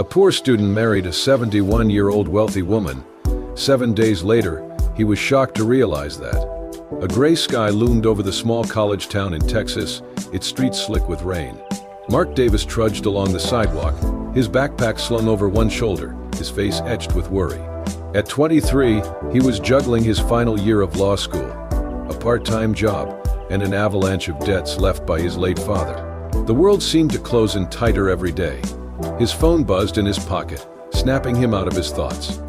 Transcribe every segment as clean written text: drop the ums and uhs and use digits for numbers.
A poor student married a 71-year-old wealthy woman. 7 days later, he was shocked to realize that. A gray sky loomed over the small college town in Texas, its streets slick with rain. Mark Davis trudged along the sidewalk, his backpack slung over one shoulder, his face etched with worry. At 23, he was juggling his final year of law school, a part-time job, and an avalanche of debts left by his late father. The world seemed to close in tighter every day. His phone buzzed in his pocket, snapping him out of his thoughts.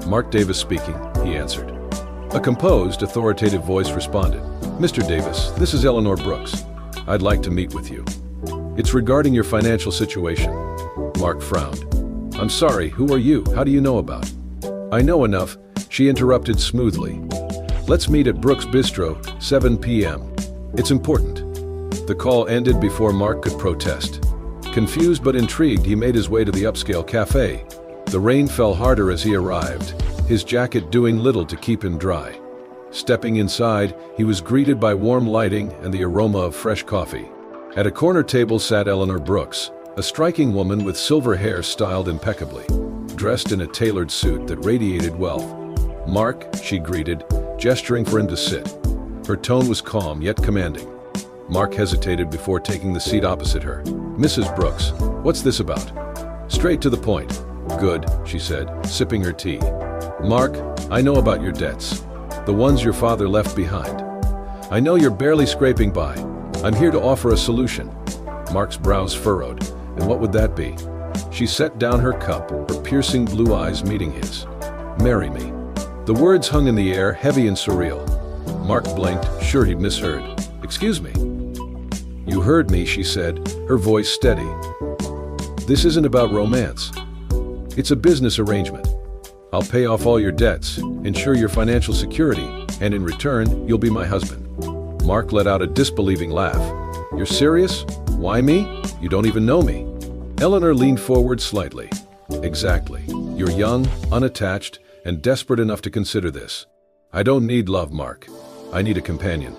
"Mark Davis speaking," he answered. A composed, authoritative voice responded. "Mr. Davis, this is Eleanor Brooks. I'd like to meet with you. It's regarding your financial situation." Mark frowned. "I'm sorry, who are you? How do you know about?" "I know enough," she interrupted smoothly. "Let's meet at Brooks Bistro, 7 p.m. It's important." The call ended before Mark could protest. Confused but intrigued, he made his way to the upscale cafe. The rain fell harder as he arrived, his jacket doing little to keep him dry. Stepping inside, he was greeted by warm lighting and the aroma of fresh coffee. At a corner table sat Eleanor Brooks, a striking woman with silver hair styled impeccably, dressed in a tailored suit that radiated wealth. "Mark," she greeted, gesturing for him to sit. Her tone was calm yet commanding. Mark hesitated before taking the seat opposite her. "Mrs. Brooks, what's this about?" "Straight to the point." "Good," she said, sipping her tea. "Mark, I know about your debts. The ones your father left behind. I know you're barely scraping by. I'm here to offer a solution." Mark's brows furrowed. "And what would that be?" She set down her cup, her piercing blue eyes meeting his. "Marry me." The words hung in the air, heavy and surreal. Mark blinked, sure he'd misheard. "Excuse me." "You heard me," she said, her voice steady. "This isn't about romance. It's a business arrangement. I'll pay off all your debts, ensure your financial security, and in return, you'll be my husband." Mark let out a disbelieving laugh. "You're serious? Why me? You don't even know me." Eleanor leaned forward slightly. "Exactly. You're young, unattached, and desperate enough to consider this. I don't need love, Mark. I need a companion.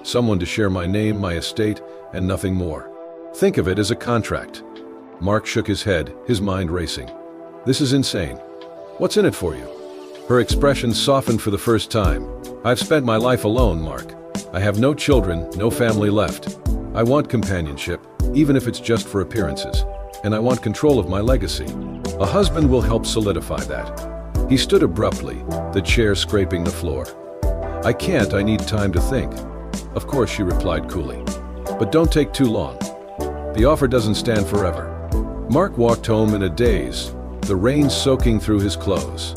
Someone to share my name, my estate, and nothing more. Think of it as a contract." Mark shook his head, his mind racing. "This is insane. What's in it for you?" Her expression softened for the first time. "I've spent my life alone, Mark. I have no children, no family left. I want companionship, even if it's just for appearances. And I want control of my legacy. A husband will help solidify that." He stood abruptly, the chair scraping the floor. "I can't, I need time to think." "Of course," she replied coolly. "But don't take too long. The offer doesn't stand forever." Mark walked home in a daze, the rain soaking through his clothes.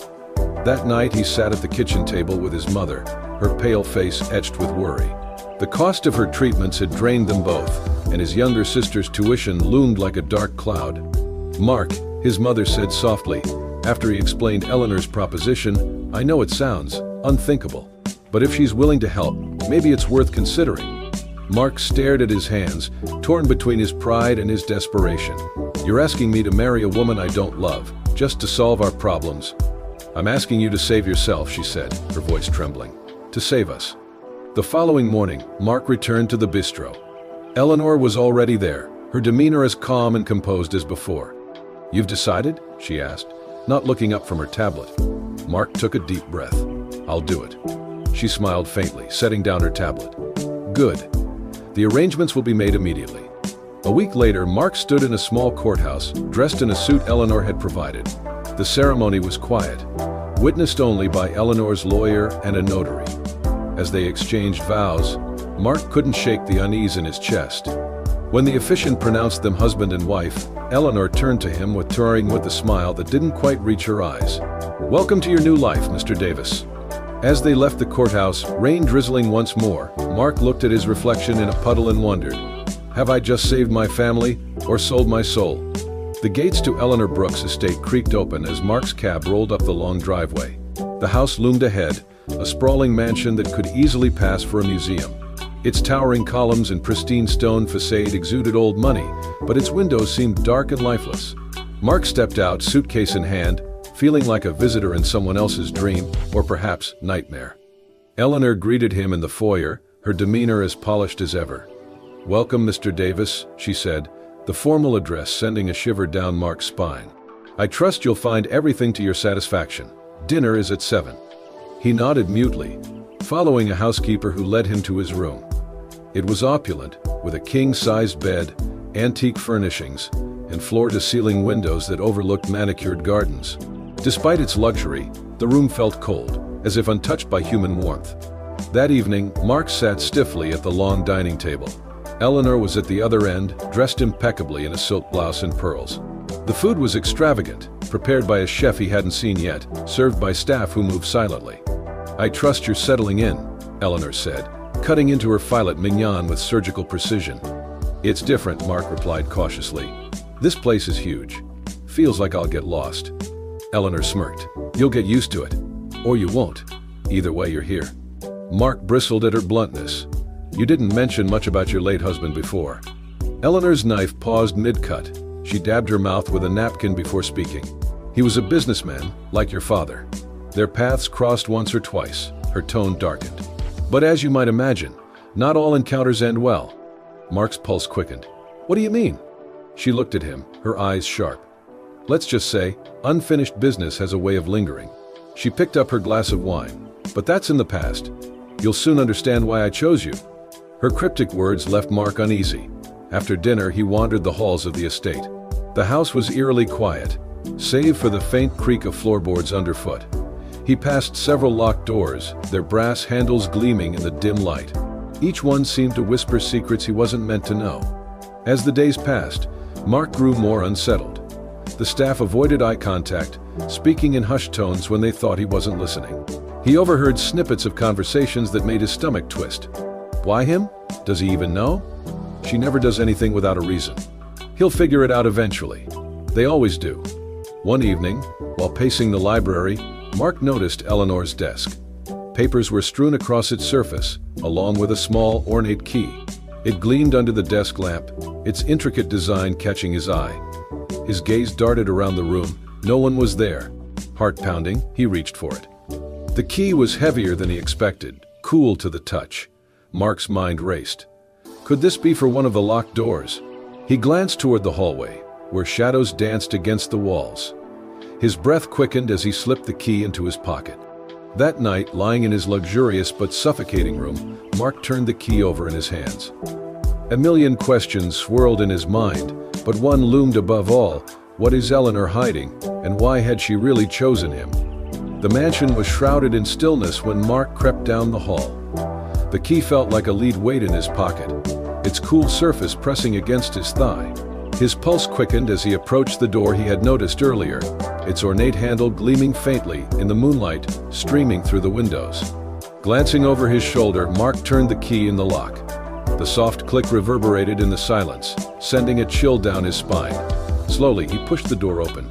That night he sat at the kitchen table with his mother, her pale face etched with worry. The cost of her treatments had drained them both, and his younger sister's tuition loomed like a dark cloud. "Mark," his mother said softly, after he explained Eleanor's proposition, "I know it sounds unthinkable, but if she's willing to help, maybe it's worth considering." Mark stared at his hands, torn between his pride and his desperation. "You're asking me to marry a woman I don't love, just to solve our problems?" "I'm asking you to save yourself," she said, her voice trembling. "To save us." The following morning, Mark returned to the bistro. Eleanor was already there, her demeanor as calm and composed as before. "You've decided?" she asked, not looking up from her tablet. Mark took a deep breath. "I'll do it." She smiled faintly, setting down her tablet. "Good. The arrangements will be made immediately." A week later, Mark stood in a small courthouse, dressed in a suit Eleanor had provided. The ceremony was quiet, witnessed only by Eleanor's lawyer and a notary. As they exchanged vows, Mark couldn't shake the unease in his chest. When the officiant pronounced them husband and wife, Eleanor turned to him with a smile that didn't quite reach her eyes. "Welcome to your new life, Mr. Davis." As they left the courthouse, rain drizzling once more, Mark looked at his reflection in a puddle and wondered, have I just saved my family or sold my soul? The gates to Eleanor Brooks' estate creaked open as Mark's cab rolled up the long driveway. The house loomed ahead, a sprawling mansion that could easily pass for a museum. Its towering columns and pristine stone facade exuded old money, but its windows seemed dark and lifeless. Mark stepped out, suitcase in hand, feeling like a visitor in someone else's dream, or perhaps nightmare. Eleanor greeted him in the foyer, her demeanor as polished as ever. "Welcome, Mr. Davis," she said, the formal address sending a shiver down Mark's spine. I trust you'll find everything to your satisfaction. Dinner is at 7. He nodded mutely, following a housekeeper who led him to his room. It was opulent, with a king-sized bed, antique furnishings, and floor-to-ceiling windows that overlooked manicured gardens. Despite its luxury, the room felt cold, as if untouched by human warmth. That evening, Mark sat stiffly at the long dining table. Eleanor was at the other end, dressed impeccably in a silk blouse and pearls. The food was extravagant, prepared by a chef he hadn't seen yet, served by staff who moved silently. "I trust you're settling in," Eleanor said, cutting into her filet mignon with surgical precision. "It's different," Mark replied cautiously. "This place is huge. Feels like I'll get lost." Eleanor smirked. "You'll get used to it. Or you won't. Either way, you're here." Mark bristled at her bluntness. "You didn't mention much about your late husband before." Eleanor's knife paused mid-cut. She dabbed her mouth with a napkin before speaking. "He was a businessman, like your father. Their paths crossed once or twice." Her tone darkened. "But as you might imagine, not all encounters end well." Mark's pulse quickened. "What do you mean?" She looked at him, her eyes sharp. "Let's just say, unfinished business has a way of lingering." She picked up her glass of wine. "But that's in the past. You'll soon understand why I chose you." Her cryptic words left Mark uneasy. After dinner, he wandered the halls of the estate. The house was eerily quiet, save for the faint creak of floorboards underfoot. He passed several locked doors, their brass handles gleaming in the dim light. Each one seemed to whisper secrets he wasn't meant to know. As the days passed, Mark grew more unsettled. The staff avoided eye contact, speaking in hushed tones when they thought he wasn't listening. He overheard snippets of conversations that made his stomach twist. Why him? Does he even know? She never does anything without a reason. He'll figure it out eventually. They always do. One evening, while pacing the library, Mark noticed Eleanor's desk. Papers were strewn across its surface, along with a small, ornate key. It gleamed under the desk lamp, its intricate design catching his eye. His gaze darted around the room. No one was there. Heart pounding, he reached for it. The key was heavier than he expected, cool to the touch. Mark's mind raced. Could this be for one of the locked doors? He glanced toward the hallway, where shadows danced against the walls. His breath quickened as he slipped the key into his pocket. That night, lying in his luxurious but suffocating room, Mark turned the key over in his hands. A million questions swirled in his mind, but one loomed above all. What is Eleanor hiding, and why had she really chosen him? The mansion was shrouded in stillness when Mark crept down the hall. The key felt like a lead weight in his pocket, its cool surface pressing against his thigh. His pulse quickened as he approached the door he had noticed earlier, its ornate handle gleaming faintly in the moonlight streaming through the windows. Glancing over his shoulder, Mark turned the key in the lock. The soft click reverberated in the silence, sending a chill down his spine. Slowly, he pushed the door open.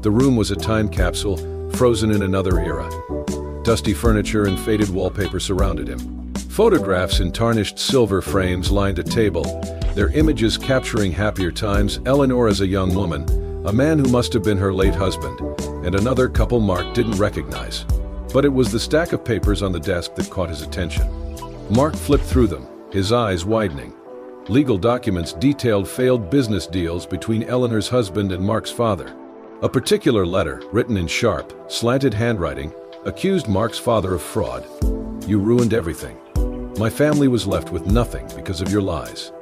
The room was a time capsule, frozen in another era. Dusty furniture and faded wallpaper surrounded him. Photographs in tarnished silver frames lined a table, their images capturing happier times, Eleanor as a young woman, a man who must have been her late husband, and another couple Mark didn't recognize. But it was the stack of papers on the desk that caught his attention. Mark flipped through them, his eyes widening. Legal documents detailed failed business deals between Eleanor's husband and Mark's father. A particular letter, written in sharp, slanted handwriting, accused Mark's father of fraud. "You ruined everything. My family was left with nothing because of your lies."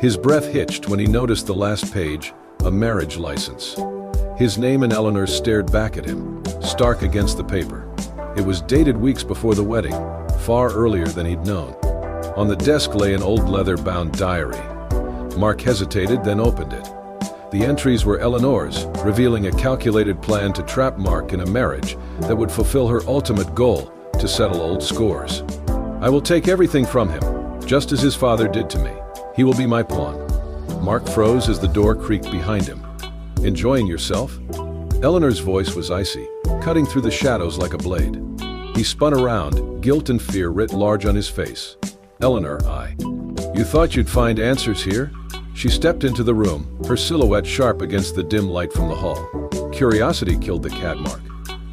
His breath hitched when he noticed the last page, a marriage license. His name and Eleanor's stared back at him, stark against the paper. It was dated weeks before the wedding, far earlier than he'd known. On the desk lay an old leather-bound diary. Mark hesitated, then opened it. The entries were Eleanor's, revealing a calculated plan to trap Mark in a marriage that would fulfill her ultimate goal, to settle old scores. "I will take everything from him, just as his father did to me. He will be my pawn." Mark froze as the door creaked behind him. "Enjoying yourself?" Eleanor's voice was icy, cutting through the shadows like a blade. He spun around, guilt and fear writ large on his face. "Eleanor, You thought you'd find answers here?" She stepped into the room, her silhouette sharp against the dim light from the hall. Curiosity killed the cat, Mark.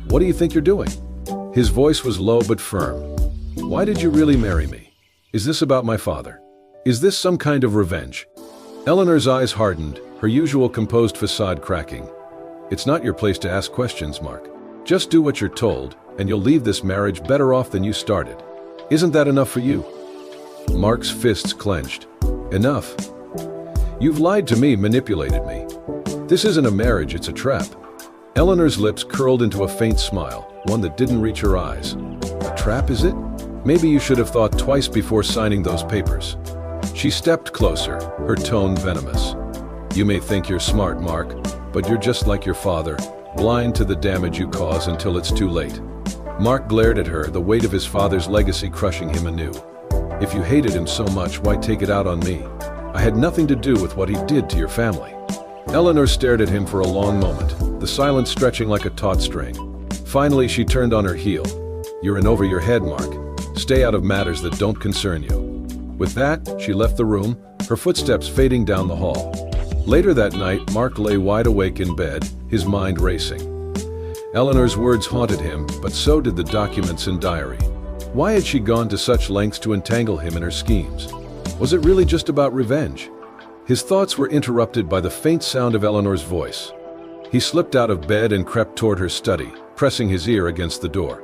"What do you think you're doing?" His voice was low but firm. "Why did you really marry me? Is this about my father? Is this some kind of revenge?" Eleanor's eyes hardened, her usual composed facade cracking. It's not your place to ask questions, Mark. Just do what you're told, and you'll leave this marriage better off than you started. Isn't that enough for you? Mark's fists clenched. Enough. You've lied to me, manipulated me. This isn't a marriage, it's a trap. Eleanor's lips curled into a faint smile, one that didn't reach her eyes. A trap, is it? Maybe you should have thought twice before signing those papers. She stepped closer, her tone venomous. You may think you're smart, Mark, but you're just like your father, blind to the damage you cause until it's too late. Mark glared at her, the weight of his father's legacy crushing him anew. If you hated him so much, why take it out on me? I had nothing to do with what he did to your family. Eleanor stared at him for a long moment, the silence stretching like a taut string. Finally, she turned on her heel. You're in over your head, Mark. Stay out of matters that don't concern you. With that, she left the room, her footsteps fading down the hall. Later that night, Mark lay wide awake in bed, his mind racing. Eleanor's words haunted him, but so did the documents and diary. Why had she gone to such lengths to entangle him in her schemes? Was it really just about revenge? His thoughts were interrupted by the faint sound of Eleanor's voice. He slipped out of bed and crept toward her study, pressing his ear against the door.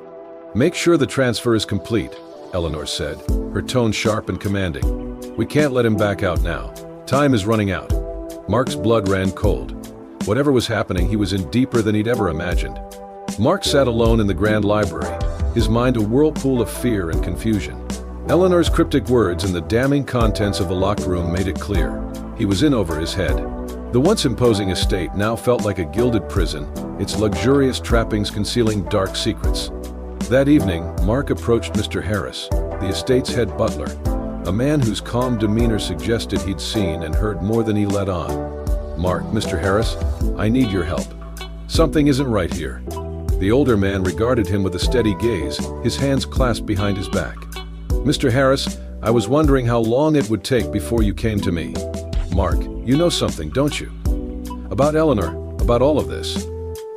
Make sure the transfer is complete, Eleanor said, her tone sharp and commanding. We can't let him back out now. Time is running out. Mark's blood ran cold. Whatever was happening, he was in deeper than he'd ever imagined. Mark sat alone in the grand library, his mind a whirlpool of fear and confusion. Eleanor's cryptic words and the damning contents of the locked room made it clear. He was in over his head. The once imposing estate now felt like a gilded prison, its luxurious trappings concealing dark secrets. That evening, Mark approached Mr. Harris, the estate's head butler, a man whose calm demeanor suggested he'd seen and heard more than he let on. Mark, Mr. Harris, I need your help. Something isn't right here. The older man regarded him with a steady gaze, his hands clasped behind his back. Mr. Harris, I was wondering how long it would take before you came to me. Mark, you know something, don't you? About Eleanor, about all of this.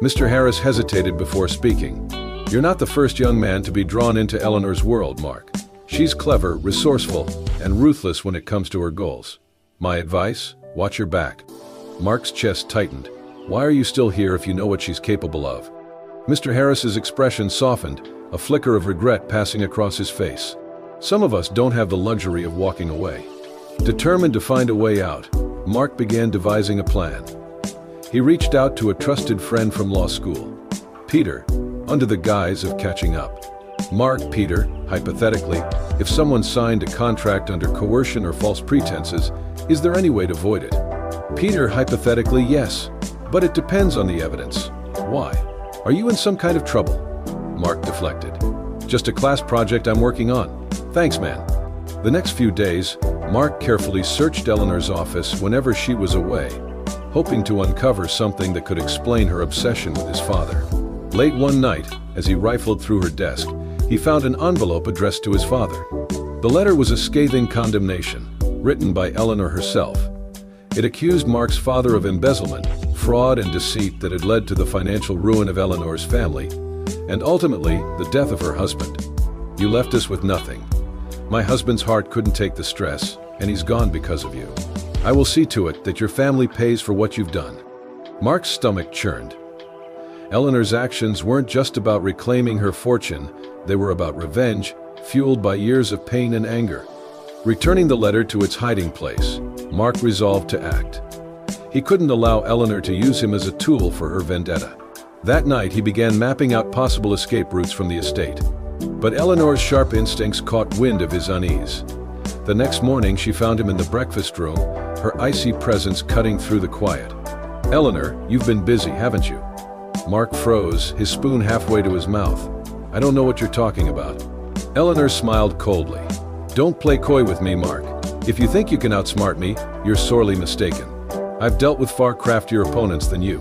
Mr. Harris hesitated before speaking. You're not the first young man to be drawn into Eleanor's world, Mark. She's clever, resourceful, and ruthless when it comes to her goals. My advice? Watch your back. Mark's chest tightened. Why are you still here if you know what she's capable of? Mr. Harris's expression softened, a flicker of regret passing across his face. Some of us don't have the luxury of walking away. Determined to find a way out, Mark began devising a plan. He reached out to a trusted friend from law school, Peter, under the guise of catching up. Mark, Peter, hypothetically, if someone signed a contract under coercion or false pretenses, is there any way to void it? Peter, hypothetically, yes, but it depends on the evidence. Why? Are you in some kind of trouble? Mark deflected. Just a class project I'm working on. Thanks, man. The next few days, Mark carefully searched Eleanor's office whenever she was away, hoping to uncover something that could explain her obsession with his father. Late one night, as he rifled through her desk, he found an envelope addressed to his father. The letter was a scathing condemnation, written by Eleanor herself. It accused Mark's father of embezzlement, fraud, and deceit that had led to the financial ruin of Eleanor's family, and ultimately, the death of her husband. You left us with nothing. My husband's heart couldn't take the stress, and he's gone because of you. I will see to it that your family pays for what you've done. Mark's stomach churned. Eleanor's actions weren't just about reclaiming her fortune, they were about revenge, fueled by years of pain and anger. Returning the letter to its hiding place, Mark resolved to act. He couldn't allow Eleanor to use him as a tool for her vendetta. That night, he began mapping out possible escape routes from the estate. But Eleanor's sharp instincts caught wind of his unease. The next morning, she found him in the breakfast room, her icy presence cutting through the quiet. Eleanor, you've been busy, haven't you? Mark froze, his spoon halfway to his mouth. I don't know what you're talking about. Eleanor smiled coldly. Don't play coy with me, Mark. If you think you can outsmart me, you're sorely mistaken. I've dealt with far craftier opponents than you.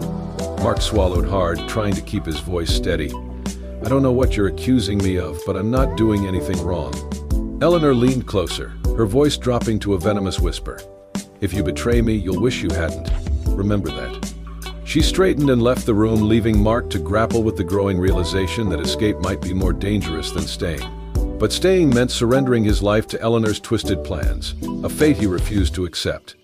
Mark swallowed hard, trying to keep his voice steady. I don't know what you're accusing me of, but I'm not doing anything wrong. Eleanor leaned closer, her voice dropping to a venomous whisper. If you betray me, you'll wish you hadn't. Remember that. She straightened and left the room, leaving Mark to grapple with the growing realization that escape might be more dangerous than staying. But staying meant surrendering his life to Eleanor's twisted plans, a fate he refused to accept.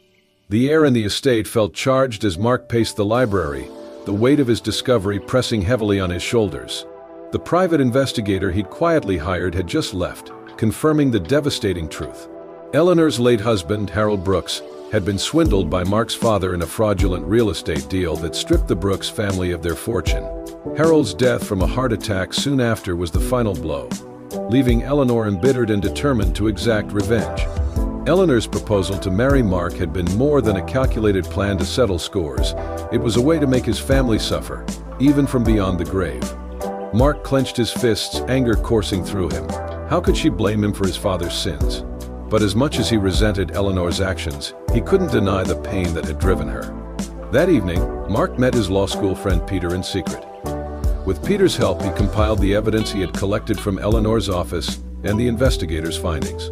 The air in the estate felt charged as Mark paced the library, the weight of his discovery pressing heavily on his shoulders. The private investigator he'd quietly hired had just left, confirming the devastating truth. Eleanor's late husband, Harold Brooks, had been swindled by Mark's father in a fraudulent real estate deal that stripped the Brooks family of their fortune. Harold's death from a heart attack soon after was the final blow, leaving Eleanor embittered and determined to exact revenge. Eleanor's proposal to marry Mark had been more than a calculated plan to settle scores. It was a way to make his family suffer, even from beyond the grave. Mark clenched his fists, anger coursing through him. How could she blame him for his father's sins? But as much as he resented Eleanor's actions, he couldn't deny the pain that had driven her. That evening, Mark met his law school friend Peter in secret. With Peter's help, he compiled the evidence he had collected from Eleanor's office and the investigators' findings.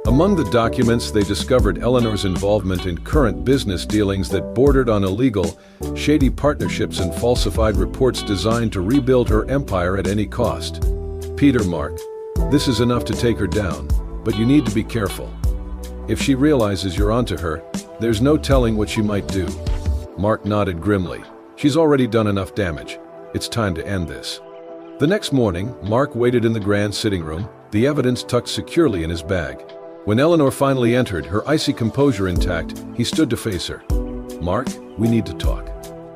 Among the documents, they discovered Eleanor's involvement in current business dealings that bordered on illegal, shady partnerships and falsified reports designed to rebuild her empire at any cost. Peter, Mark, this is enough to take her down, but you need to be careful. If she realizes you're onto her, there's no telling what she might do. Mark nodded grimly. She's already done enough damage. It's time to end this. The next morning, Mark waited in the grand sitting room, the evidence tucked securely in his bag. When Eleanor finally entered, her icy composure intact, he stood to face her. "Mark, we need to talk."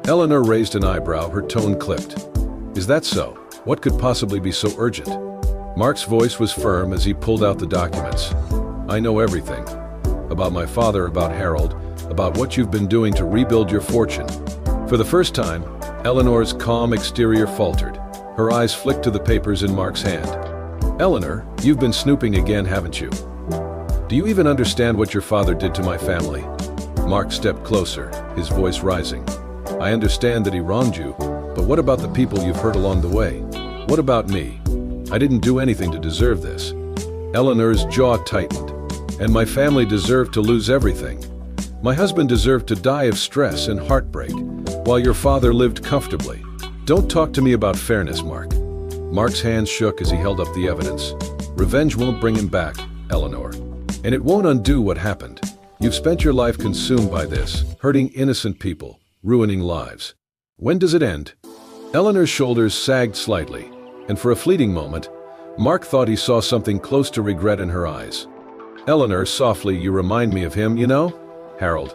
Eleanor raised an eyebrow, her tone clipped. "Is that so? What could possibly be so urgent?" Mark's voice was firm as he pulled out the documents. "I know everything. About my father, about Harold, about what you've been doing to rebuild your fortune." For the first time, Eleanor's calm exterior faltered. Her eyes flicked to the papers in Mark's hand. "Eleanor, you've been snooping again, haven't you? Do you even understand what your father did to my family?" Mark stepped closer, his voice rising. "I understand that he wronged you, but what about the people you've hurt along the way? What about me? I didn't do anything to deserve this." Eleanor's jaw tightened. "And my family deserved to lose everything. My husband deserved to die of stress and heartbreak, while your father lived comfortably. Don't talk to me about fairness, Mark." Mark's hands shook as he held up the evidence. "Revenge won't bring him back, Eleanor. And it won't undo what happened. You've spent your life consumed by this, hurting innocent people, ruining lives. When does it end?" Eleanor's shoulders sagged slightly, and for a fleeting moment, Mark thought he saw something close to regret in her eyes. "Eleanor, softly, you remind me of him, you know? Harold.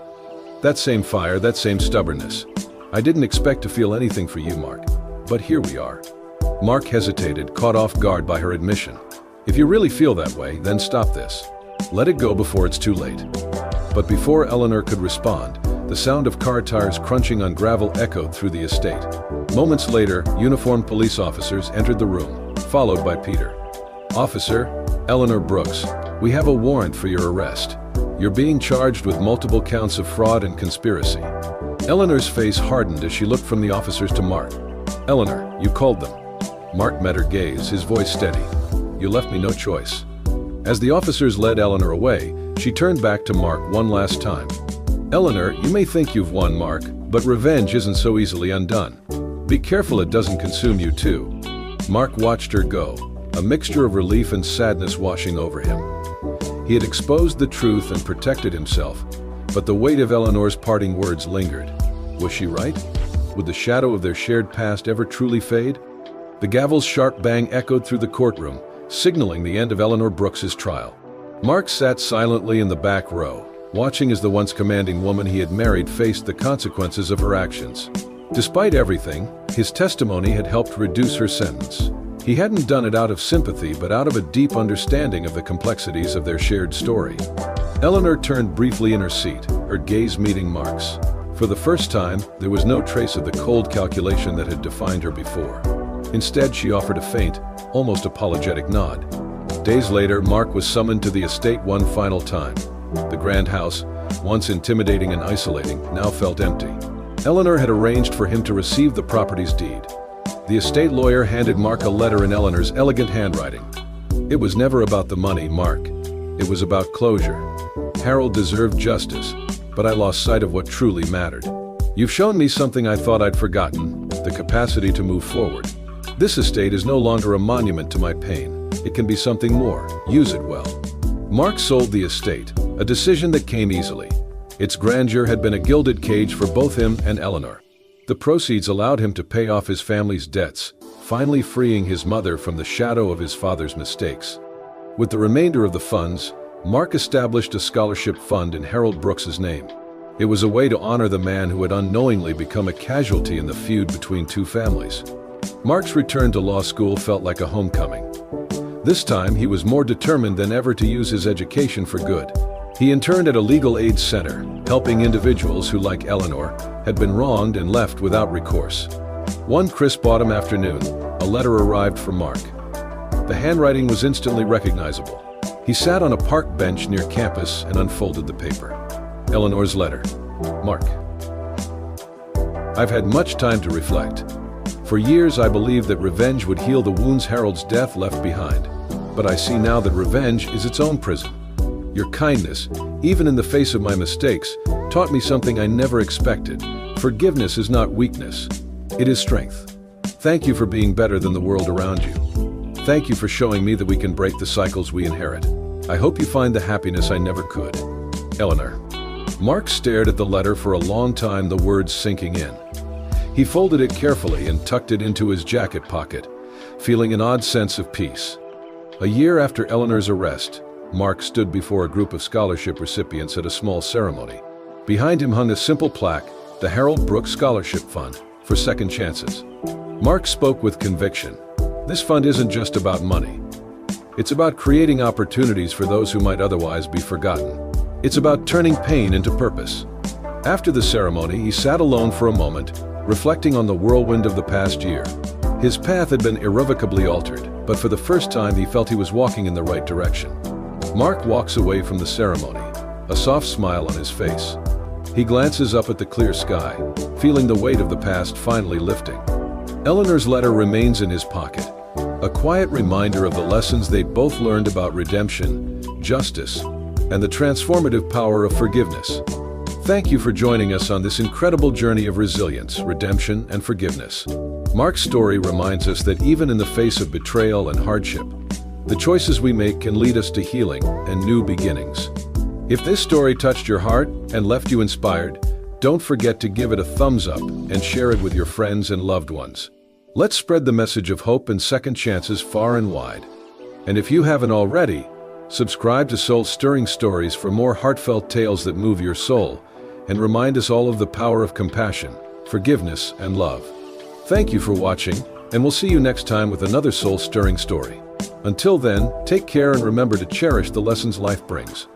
That same fire, that same stubbornness. I didn't expect to feel anything for you, Mark. But here we are." Mark hesitated, caught off guard by her admission. "If you really feel that way, then stop this. Let it go before it's too late." But before Eleanor could respond, the sound of car tires crunching on gravel echoed through the estate. Moments later, uniformed police officers entered the room, followed by Peter. "Officer, Eleanor Brooks, we have a warrant for your arrest. You're being charged with multiple counts of fraud and conspiracy." Eleanor's face hardened as she looked from the officers to Mark. "Eleanor, you called them." Mark met her gaze, his voice steady. "You left me no choice." As the officers led Eleanor away, she turned back to Mark one last time. "Eleanor, you may think you've won, Mark, but revenge isn't so easily undone. Be careful it doesn't consume you too." Mark watched her go, a mixture of relief and sadness washing over him. He had exposed the truth and protected himself, but the weight of Eleanor's parting words lingered. Was she right? Would the shadow of their shared past ever truly fade? The gavel's sharp bang echoed through the courtroom, signaling the end of Eleanor Brooks's trial. Mark sat silently in the back row, watching as the once commanding woman he had married faced the consequences of her actions. Despite everything, his testimony had helped reduce her sentence. He hadn't done it out of sympathy, but out of a deep understanding of the complexities of their shared story. Eleanor turned briefly in her seat, her gaze meeting Mark's. For the first time, there was no trace of the cold calculation that had defined her before. Instead, she offered a faint, almost apologetic nod. Days later, Mark was summoned to the estate one final time. The grand house, once intimidating and isolating, now felt empty. Eleanor had arranged for him to receive the property's deed. The estate lawyer handed Mark a letter in Eleanor's elegant handwriting. "It was never about the money, Mark. It was about closure. Harold deserved justice, but I lost sight of what truly mattered. You've shown me something I thought I'd forgotten, the capacity to move forward. This estate is no longer a monument to my pain. It can be something more. Use it well." Mark sold the estate, a decision that came easily. Its grandeur had been a gilded cage for both him and Eleanor. The proceeds allowed him to pay off his family's debts, finally freeing his mother from the shadow of his father's mistakes. With the remainder of the funds, Mark established a scholarship fund in Harold Brooks's name. It was a way to honor the man who had unknowingly become a casualty in the feud between two families. Mark's return to law school felt like a homecoming. This time, he was more determined than ever to use his education for good. He interned at a legal aid center, helping individuals who, like Eleanor, had been wronged and left without recourse. One crisp autumn afternoon, a letter arrived from Mark. The handwriting was instantly recognizable. He sat on a park bench near campus and unfolded the paper. Eleanor's letter. Mark. I've had much time to reflect. For years I believed that revenge would heal the wounds Harold's death left behind. But I see now that revenge is its own prison. Your kindness, even in the face of my mistakes, taught me something I never expected. Forgiveness is not weakness. It is strength. Thank you for being better than the world around you. Thank you for showing me that we can break the cycles we inherit. I hope you find the happiness I never could. Eleanor. Mark stared at the letter for a long time, the words sinking in. He folded it carefully and tucked it into his jacket pocket, feeling an odd sense of peace. A year after Eleanor's arrest, Mark stood before a group of scholarship recipients at a small ceremony. Behind him hung a simple plaque, the Harold Brooks Scholarship Fund for Second Chances. Mark spoke with conviction. This fund isn't just about money. It's about creating opportunities for those who might otherwise be forgotten. It's about turning pain into purpose. After the ceremony, he sat alone for a moment, reflecting on the whirlwind of the past year. His path had been irrevocably altered, but for the first time he felt he was walking in the right direction. Mark walks away from the ceremony, a soft smile on his face. He glances up at the clear sky, feeling the weight of the past finally lifting. Eleanor's letter remains in his pocket, a quiet reminder of the lessons they both learned about redemption, justice, and the transformative power of forgiveness. Thank you for joining us on this incredible journey of resilience, redemption, and forgiveness. Mark's story reminds us that even in the face of betrayal and hardship, the choices we make can lead us to healing and new beginnings. If this story touched your heart and left you inspired, don't forget to give it a thumbs up and share it with your friends and loved ones. Let's spread the message of hope and second chances far and wide. And if you haven't already, subscribe to Soul Stirring Stories for more heartfelt tales that move your soul and remind us all of the power of compassion, forgiveness, and love. Thank you for watching, and we'll see you next time with another soul-stirring story. Until then, take care and remember to cherish the lessons life brings.